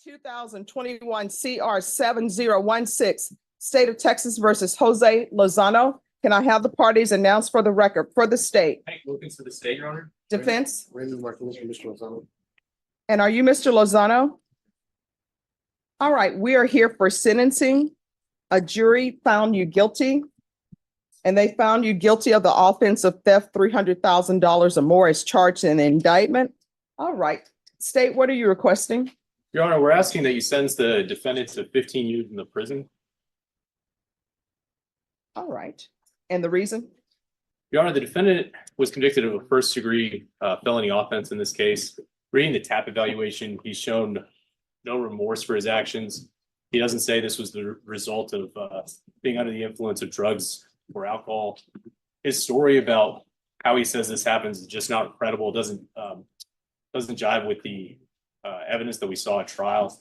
2021 CR 7016, State of Texas versus Jose Lozano. Can I have the parties announced for the record for the state? Hank Wilkins for the state, Your Honor. Defense? Raymond Martinez for Mr. Lozano. And are you Mr. Lozano? All right, we are here for sentencing. A jury found you guilty, and they found you guilty of the offense of theft, $300,000 or more as charged in the indictment. All right, state, what are you requesting? Your Honor, we're asking that you sentence the defendant to 15 years in the prison. All right, and the reason? Your Honor, the defendant was convicted of a first-degree felony offense in this case. Reading the TAP evaluation, he's shown no remorse for his actions. He doesn't say this was the result of being under the influence of drugs or alcohol. His story about how he says this happens is just not credible. It doesn't jive with the evidence that we saw at trial.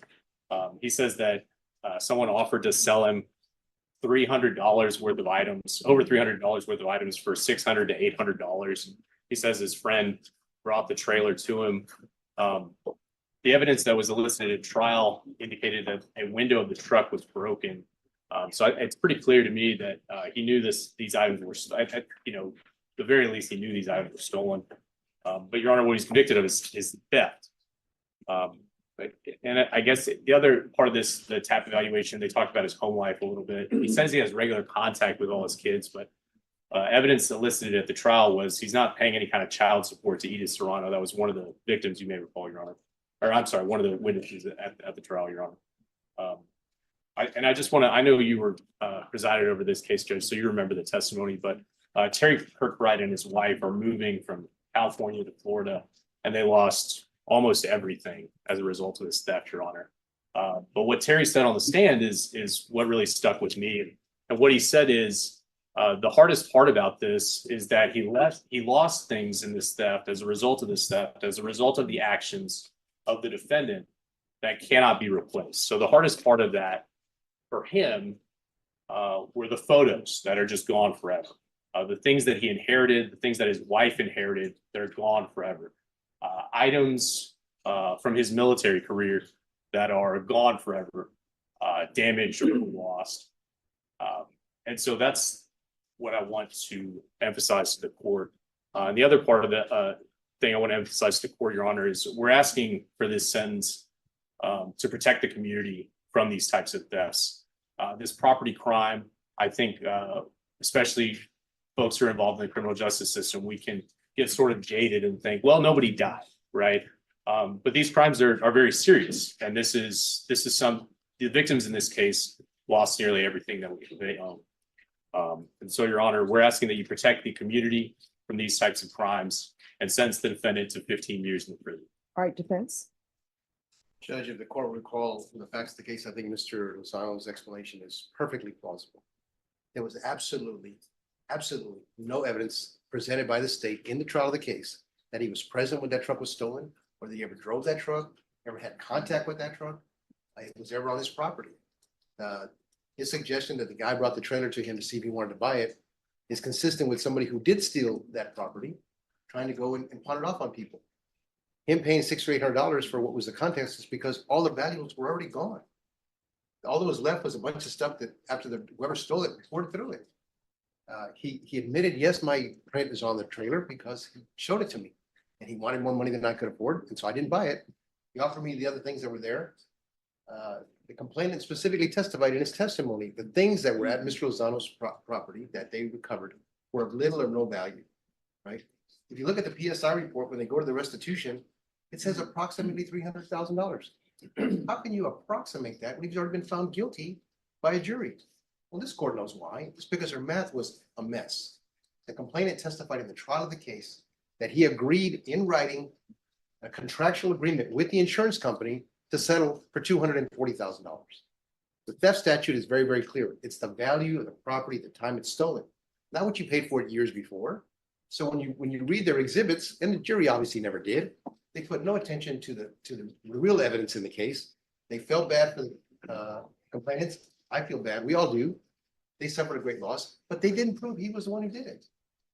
He says that someone offered to sell him $300 worth of items, over $300 worth of items for $600 to $800. He says his friend brought the trailer to him. The evidence that was elicited at trial indicated that a window of the truck was broken. So it's pretty clear to me that he knew these items were, the very least he knew these items were stolen. But Your Honor, what he's convicted of is theft. And I guess the other part of this, the TAP evaluation, they talked about his home life a little bit. He says he has regular contact with all his kids, but evidence elicited at the trial was he's not paying any kind of child support to Edith Serrano. That was one of the victims, you may recall, Your Honor. Or I'm sorry, one of the witnesses at the trial, Your Honor. I just want to, I know you were presided over this case, Judge, so you remember the testimony, but Terry Kirkbride and his wife are moving from California to Florida, and they lost almost everything as a result of this theft, Your Honor. But what Terry said on the stand is what really stuck with me. And what he said is the hardest part about this is that he lost things in this theft as a result of this theft, as a result of the actions of the defendant that cannot be replaced. So the hardest part of that for him were the photos that are just gone forever. The things that he inherited, the things that his wife inherited, they're gone forever. Items from his military career that are gone forever, damaged or lost. And so that's what I want to emphasize to the court. And the other part of the thing I want to emphasize to the court, Your Honor, is we're asking for this sentence to protect the community from these types of thefts. This property crime, I think, especially folks who are involved in the criminal justice system, we can get sort of jaded and think, well, nobody died, right? But these crimes are very serious, and this is the victims in this case lost nearly everything that they own. And so, Your Honor, we're asking that you protect the community from these types of crimes and sentence the defendant to 15 years in prison. All right, defense. Judge, if the court recall from the facts of the case, I think Mr. Lozano's explanation is perfectly plausible. There was absolutely no evidence presented by the state in the trial of the case that he was present when that truck was stolen, whether he ever drove that truck, ever had contact with that truck, it was ever on his property. His suggestion that the guy brought the trailer to him to see if he wanted to buy it is consistent with somebody who did steal that property, trying to go and pawn it off on people. Him paying $600 or $800 for what was the contents is because all the valuables were already gone. All that was left was a bunch of stuff that after whoever stole it poured through it. He admitted, yes, my print is on the trailer because he showed it to me and he wanted more money than I could afford. And so I didn't buy it. He offered me the other things that were there. The complainant specifically testified in his testimony, the things that were at Mr. Lozano's property that they recovered were of little or no value, right? If you look at the PSI report, when they go to the restitution, it says approximately $300,000. How can you approximate that when he's already been found guilty by a jury? Well, this court knows why. It's because her math was a mess. The complainant testified in the trial of the case that he agreed in writing a contractual agreement with the insurance company to settle for $240,000. The theft statute is very, very clear. It's the value of the property at the time it's stolen, not what you paid for it years before. So when you read their exhibits, and the jury obviously never did, they put no attention to the real evidence in the case. They felt bad for the complainants. I feel bad. We all do. They suffered a great loss, but they didn't prove he was the one who did it.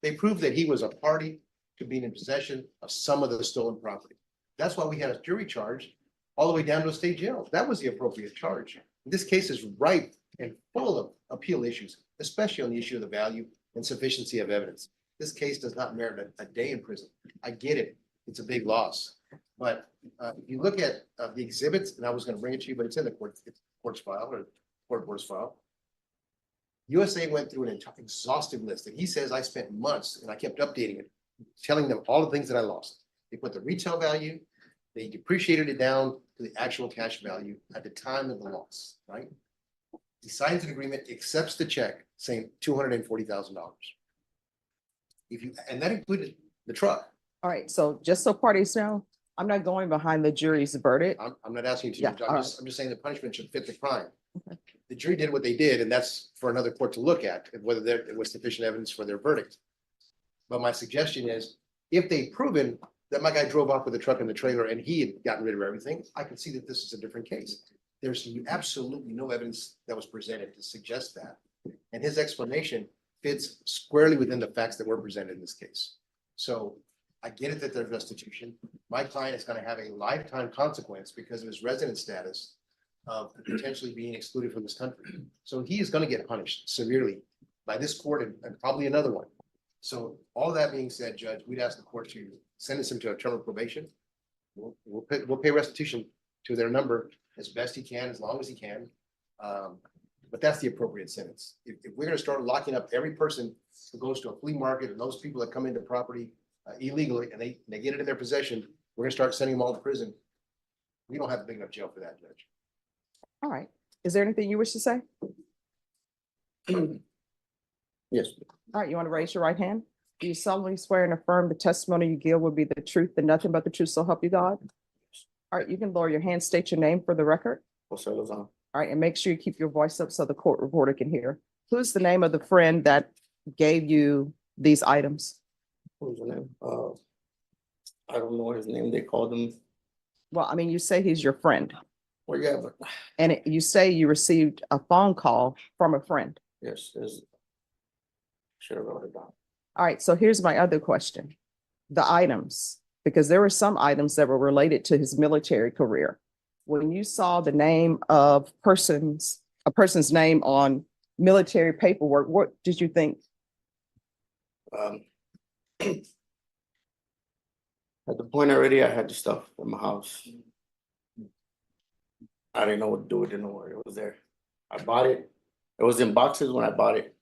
They proved that he was a party to being in possession of some of the stolen property. That's why we had a jury charge all the way down to a state jail. That was the appropriate charge. This case is ripe and full of appeal issues, especially on the issue of the value and sufficiency of evidence. This case does not merit a day in prison. I get it. It's a big loss. But if you look at the exhibits, and I was going to bring it to you, but it's in the court's file or court board's file. USA went through an exhaustive list, and he says I spent months and I kept updating it, telling them all the things that I lost. They put the retail value, they depreciated it down to the actual cash value at the time of the loss, right? He signs an agreement, accepts the check saying $240,000. And that included the truck. All right, so just so parties know, I'm not going behind the jury's verdict. I'm not asking you to, Yeah, I'm all just saying the punishment should fit the crime. Okay. The jury did what they did, and that's for another court to look at, whether there was sufficient evidence for their verdict. But my suggestion is, if they've proven that my guy drove off with the truck and the trailer and he had gotten rid of everything, I can see that this is a different case. There's absolutely no evidence that was presented to suggest that. And his explanation fits squarely within the facts that were presented in this case. So I get it that there's restitution. My client is going to have a lifetime consequence because of his resident status of potentially being excluded from this country. So he is going to get punished severely by this court and probably another one. So all that being said, Judge, we'd ask the court to sentence him to a term of probation. We'll pay restitution to their number as best he can, as long as he can. But that's the appropriate sentence. If we're going to start locking up every person who goes to a flea market and those people that come into property illegally and they get it in their possession, we're going to start sending them all to prison. We don't have a big enough jail for that, Judge. All right. Is there anything you wish to say? Yes. All right, you want to raise your right hand? Do you solemnly swear and affirm the testimony you give will be the truth and nothing but the truth, so help you God? All right, you can lower your hand, state your name for the record. Jose Lozano. All right, and make sure you keep your voice up so the court reporter can hear. Who's the name of the friend that gave you these items? What was the name? I don't know his name. They called him. Well, I mean, you say he's your friend, Well, yeah, but and you say you received a phone call from a friend. yes, should have wrote it down. All right, so here's my other question. The items, because there were some items that were related to his military career. When you saw the name of a person's name on military paperwork, what did you think? At the point already, I had the stuff in my house. I didn't know what to do with it. No, it was there. I bought it. It was in boxes when I bought it.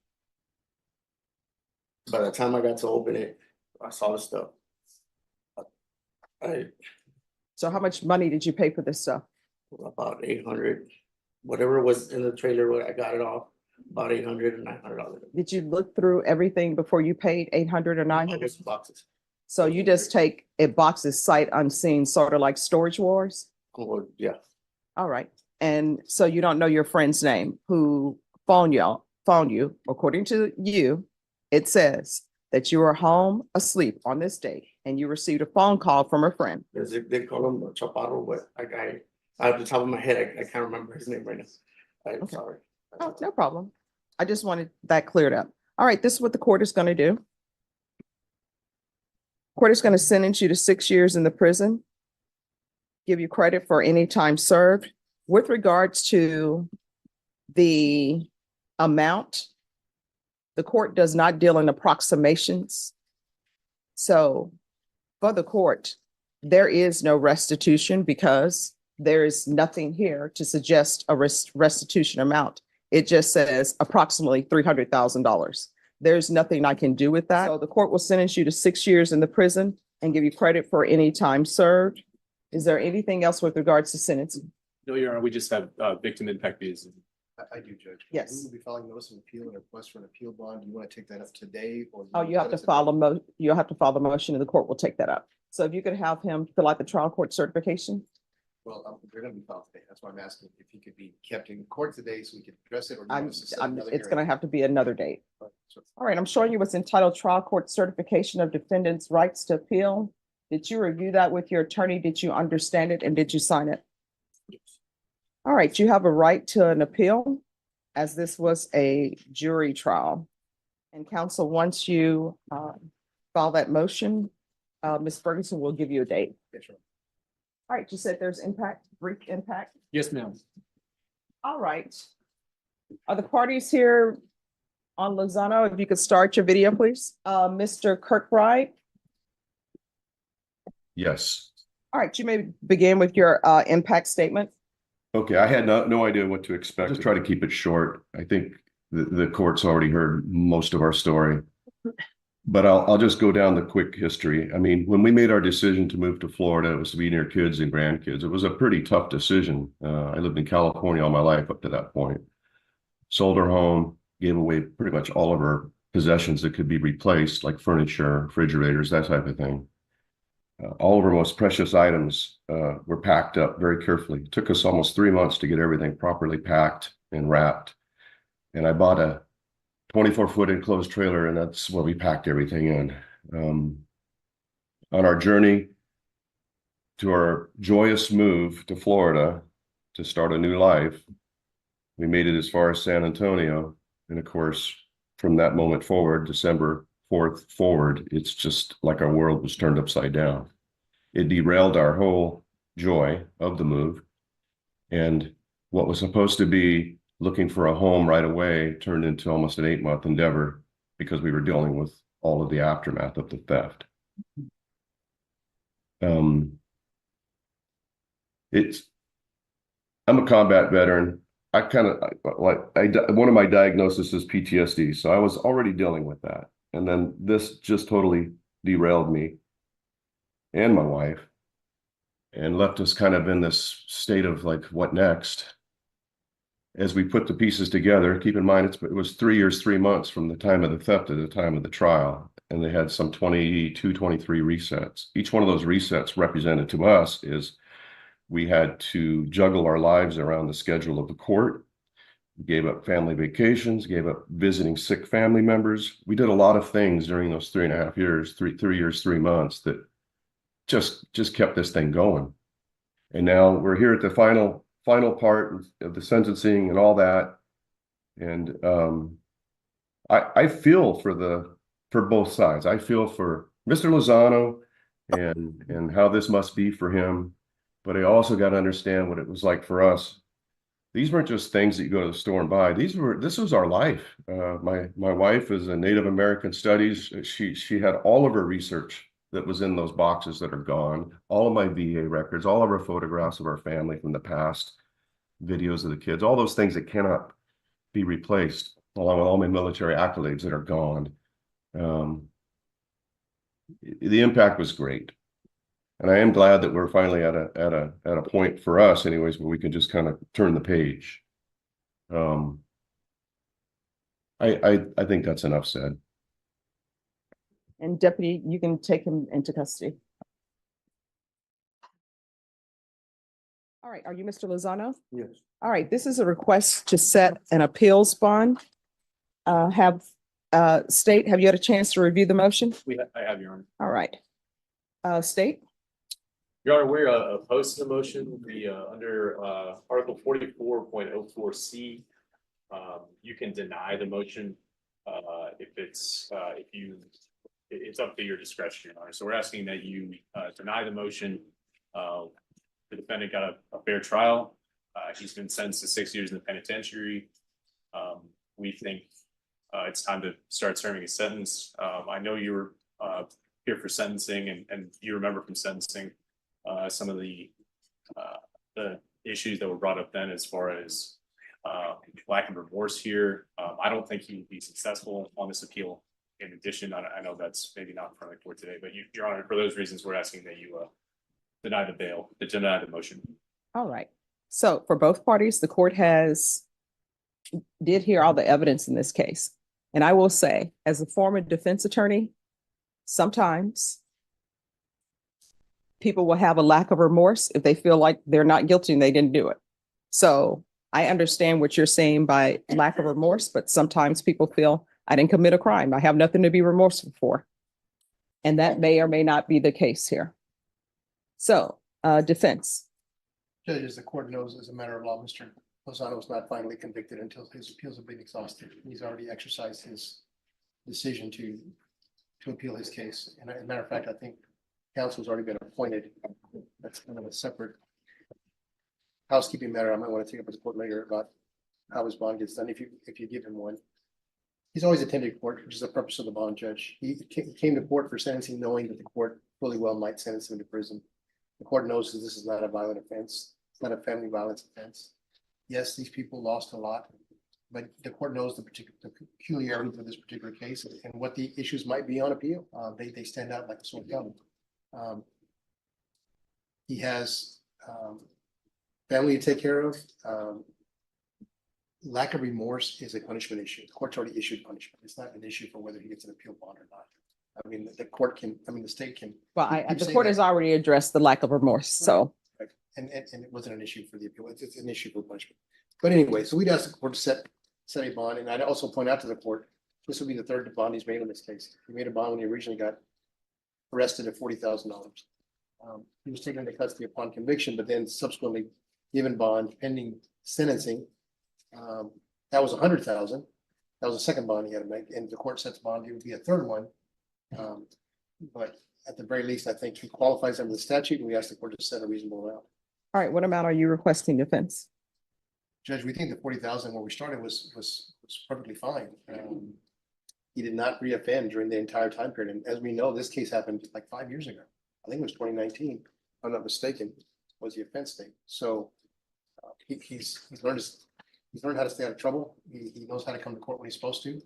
By the time I got to open it, I saw the stuff. So how much money did you pay for this stuff? About 800, whatever was in the trailer, I got it off. About $800 and $900. Did you look through everything before you paid 800 or 900? Boxes. So you just take a boxes sight unseen, sort of like Storage Wars? Oh, yeah. All right. And so you don't know your friend's name who phoned you. According to you, it says that you were home asleep on this date and you received a phone call from a friend. They call him Chaparro, but I out of the top of my head, I can't remember his name right now. I'm Okay. sorry. Oh, no problem. I just wanted that cleared up. All right, this is what the court is going to do. Court is going to sentence you to 6 years in the prison, give you credit for any time served. With regards to the amount, the court does not deal in approximations. So for the court, there is no restitution because there is nothing here to suggest a restitution amount. It just says approximately $300,000. There's nothing I can do with that. So the court will sentence you to 6 years in the prison and give you credit for any time served. Is there anything else with regards to sentencing? No, Your Honor, we just have victim impact fees. I do, Judge. Yes. We will be filing notice of appeal and request for an appeal bond. Do you want to take that up today or? Oh, you have to file the motion and the court will take that up. So if you could have him fill out the trial court certification. Well, they're going to be filed today. That's why I'm asking if he could be kept in court today so we can address it. Or do you want us to set another It's going to hearing? have to be another date. So- All right, I'm showing you what's entitled Trial Court Certification of Defendant's Rights to Appeal. Did you review that with your attorney? Did you understand it and did you sign it? All right, you have a right to an appeal as this was a jury trial. And counsel, once you file that motion, Ms. Ferguson will give you a date. Yes, sir. All right, you said there's impact, brief impact. Yes, ma'am. All right. Are the parties here on Lozano? If you could start your video, please. Mr. Kirkbride. Yes. All right, you may begin with your impact statement. Okay, I had no idea what to expect. Just try to keep it short. I think the court's already heard most of our story. But I'll just go down the quick history. I mean, when we made our decision to move to Florida, it was to be near kids and grandkids. It was a pretty tough decision. I lived in California all my life up to that point. Sold our home, gave away pretty much all of our possessions that could be replaced, like furniture, refrigerators, that type of thing. All of our most precious items were packed up very carefully. It took us almost 3 months to get everything properly packed and wrapped. And I bought a 24-foot enclosed trailer, and that's where we packed everything in. On our journey to our joyous move to Florida to start a new life, we made it as far as San Antonio. And of course, from that moment forward, December 4th forward, it's just like our world was turned upside down. It derailed our whole joy of the move. And what was supposed to be looking for a home right away turned into almost an 8-month endeavor because we were dealing with all of the aftermath of the theft. I'm a combat veteran. I kind of one of my diagnoses is PTSD, so I was already dealing with that, and then this just totally derailed me and my wife, and left us kind of in this state of like, what next? As we put the pieces together, keep in mind it was 3 years, 3 months from the time of the theft to the time of the trial, and they had some 22, 23 resets. Each one of those resets represented to us is we had to juggle our lives around the schedule of the court. We gave up family vacations, gave up visiting sick family members. We did a lot of things during those 3.5 years, 3 years, 3 months that just kept this thing going. And now we're here at the final part of the sentencing and all that. And I feel for both sides. I feel for Mr. Lozano and how this must be for him. But I also got to understand what it was like for us. These weren't just things that you go to the store and buy. This was our life. My wife is a Native American Studies. She had all of her research that was in those boxes that are gone. All of my VA records, all of our photographs of our family from the past, videos of the kids, all those things that cannot be replaced, along with all my military accolades that are gone. The impact was great. And I am glad that we're finally at a point for us anyways, where we can just kind of turn the page. I think that's enough said. And Deputy, you can take him into custody. All right, are you Mr. Lozano? Yes. All right, this is a request to set an appeals bond. State, have you had a chance to review the motion? I have, Your Honor. All right. State? Your Honor, we're opposed to the motion. Under Article 44.04C, you can deny the motion it's up to your discretion, Your Honor. So we're asking that you deny the motion. The defendant got a fair trial. He's been sentenced to 6 years in the penitentiary. We think it's time to start serving a sentence. I know you were here for sentencing, and you remember from sentencing some of the issues that were brought up then, as far as lack of remorse here. I don't think he would be successful on this appeal. In addition, I know that's maybe not in front of the court today, but Your Honor, for those reasons, we're asking that you deny the motion. All right. So for both parties, the court did hear all the evidence in this case. And I will say, as a former defense attorney, sometimes people will have a lack of remorse if they feel like they're not guilty and they didn't do it. So I understand what you're saying by lack of remorse, but sometimes people feel I didn't commit a crime. I have nothing to be remorseful for. And that may or may not be the case here. So, defense. Judge, as the court knows, as a matter of law, Mr. Lozano was not finally convicted until his appeals have been exhausted. He's already exercised his decision to appeal his case. And as a matter of fact, I think counsel's already been appointed. That's kind of a separate housekeeping matter. I might want to take up with the court later about how his bond gets done, if you give him one. He's always attended court, which is the purpose of the bond judge. He came to court for sentencing, knowing that the court fully well might sentence him to prison. The court knows that this is not a violent offense. It's not a family violence offense. Yes, these people lost a lot, but the court knows the peculiarity of this particular case and what the issues might be on appeal. They stand out like a sore thumb. He has family to take care of. Lack of remorse is a punishment issue. The court's already issued punishment. It's not an issue for whether he gets an appeal bond or not. I mean, the state can. Well, keep the saying court that. has already addressed the lack of remorse, so. And it wasn't an issue for the appeal. It's an issue for punishment. But anyway, so we'd ask the court to set a bond, and I'd also point out to the court, this would be the third bond he's made in this case. He made a bond when he originally got arrested at $40,000. He was taken into custody upon conviction, but then subsequently given bond pending sentencing. That was $100,000. That was the second bond he had to make, and the court sets bond, it would be a third one. But at the very least, I think he qualifies under the statute, and we ask the court to set a reasonable amount. All right, what amount are you requesting defense? Judge, we think the 40,000 where we started was perfectly fine. He did not reoffend during the entire time period, and as we know, this case happened like 5 years ago. I think it was 2019, if I'm not mistaken, was the offense date. So he's learned how to stay out of trouble. He knows how to come to court when he's supposed to.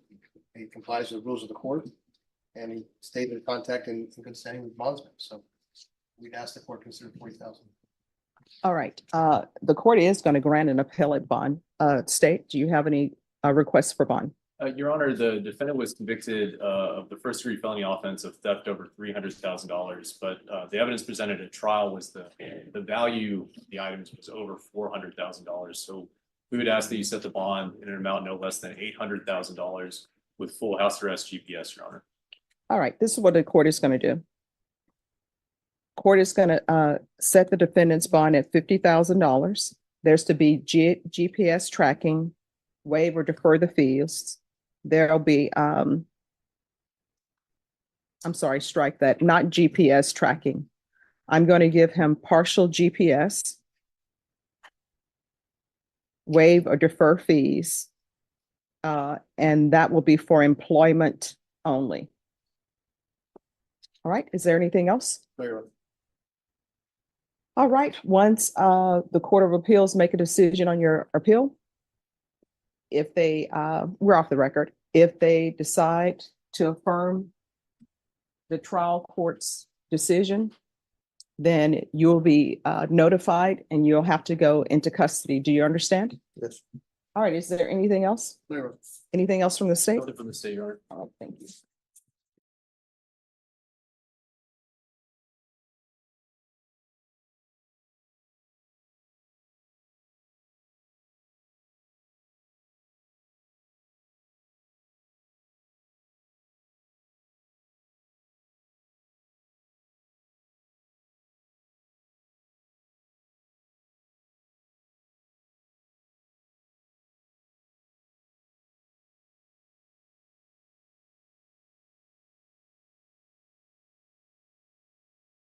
He complies with the rules of the court, and he stayed in contact and in good standing with bondsmen. So we'd ask the court to consider 40,000. All right, the court is going to grant an appellate bond. State, do you have any requests for bond? Your Honor, the defendant was convicted of the first degree felony offense of theft over $300,000, but the evidence presented at trial was the value of the items was over $400,000. So we would ask that you set the bond in an amount no less than $800,000 with full house arrest GPS, Your Honor. All right, this is what the court is going to do. Court is going to set the defendant's bond at $50,000. There's to be GPS tracking, waive or defer the fees. There'll be, I'm sorry, strike that, not GPS tracking. I'm going to give him partial GPS, waive or defer fees, and that will be for employment only. All right, is there anything else? No, Your Honor. All right, once the Court of Appeals make a decision on your appeal, if they, we're off the record, if they decide to affirm the trial court's decision, then you'll be notified and you'll have to go into custody. Do you understand? Yes. All right, is there anything else? No, Your Honor. Anything else from the state? Nothing from the state, Your Honor. All right, thank you.